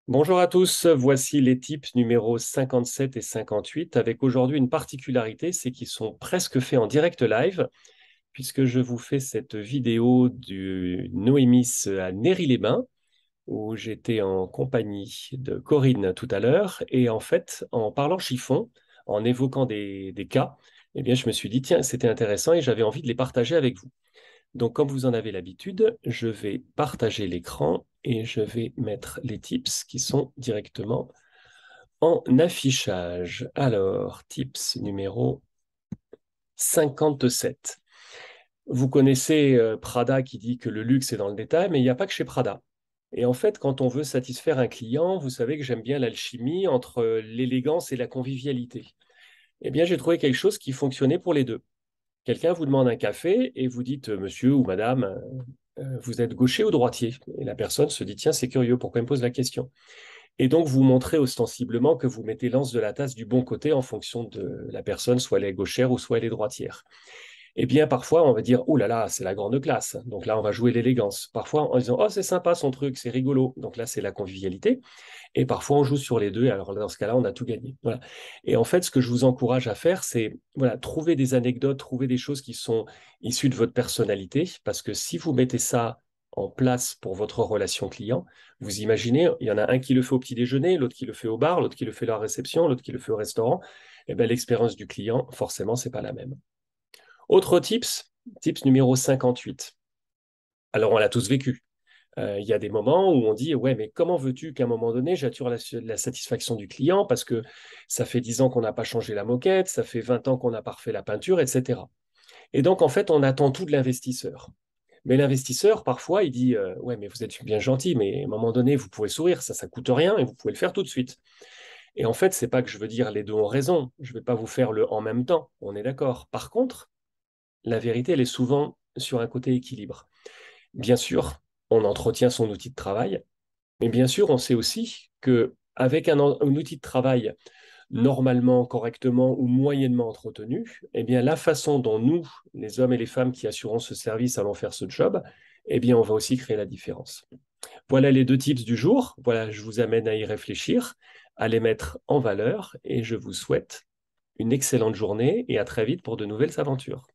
Bonjour à tous, voici les tips numéros 57 et 58 avec aujourd'hui une particularité, c'est qu'ils sont presque faits en direct live puisque je vous fais cette vidéo du Noémis à Néry-les-Bains où j'étais en compagnie de Corinne tout à l'heure et en fait en parlant chiffon, en évoquant des cas, eh bien je me suis dit tiens c'était intéressant et j'avais envie de les partager avec vous. Donc, comme vous en avez l'habitude, je vais partager l'écran et je vais mettre les tips qui sont directement en affichage. Alors, tips numéro 57. Vous connaissez Prada qui dit que le luxe est dans le détail, mais il n'y a pas que chez Prada. Et en fait, quand on veut satisfaire un client, vous savez que j'aime bien l'alchimie entre l'élégance et la convivialité. Eh bien, j'ai trouvé quelque chose qui fonctionnait pour les deux. Quelqu'un vous demande un café et vous dites, monsieur ou madame, vous êtes gaucher ou droitier? Et la personne se dit, tiens, c'est curieux, pourquoi il me pose la question? Et donc, vous montrez ostensiblement que vous mettez l'anse de la tasse du bon côté en fonction de la personne, soit elle est gauchère ou soit elle est droitière. Eh bien, parfois, on va dire, oh là là, c'est la grande classe. Donc là, on va jouer l'élégance. Parfois, en disant, oh, c'est sympa son truc, c'est rigolo. Donc là, c'est la convivialité. Et parfois, on joue sur les deux. Alors, dans ce cas-là, on a tout gagné. Voilà. Et en fait, ce que je vous encourage à faire, c'est voilà, trouver des anecdotes, trouver des choses qui sont issues de votre personnalité. Parce que si vous mettez ça en place pour votre relation client, vous imaginez, il y en a un qui le fait au petit déjeuner, l'autre qui le fait au bar, l'autre qui le fait à la réception, l'autre qui le fait au restaurant. Et bien, l'expérience du client, forcément, c'est pas la même. Autre tips numéro 58. Alors, on l'a tous vécu. Il y a des moments où on dit, ouais, mais comment veux-tu qu'à un moment donné, j'attire la satisfaction du client parce que ça fait 10 ans qu'on n'a pas changé la moquette, ça fait 20 ans qu'on n'a pas refait la peinture, etc. Et donc, en fait, on attend tout de l'investisseur. Mais l'investisseur, parfois, il dit, ouais, mais vous êtes bien gentil, mais à un moment donné, vous pouvez sourire, ça coûte rien et vous pouvez le faire tout de suite. Et en fait, c'est pas que je veux dire les deux ont raison, je ne vais pas vous faire le en même temps, on est d'accord. Par contre, la vérité, elle est souvent sur un côté équilibre. Bien sûr, on entretient son outil de travail, mais bien sûr, on sait aussi que avec un outil de travail normalement, correctement ou moyennement entretenu, eh bien, la façon dont nous, les hommes et les femmes qui assurons ce service, allons faire ce job, eh bien, on va aussi créer la différence. Voilà les deux tips du jour. Voilà, je vous amène à y réfléchir, à les mettre en valeur et je vous souhaite une excellente journée et à très vite pour de nouvelles aventures.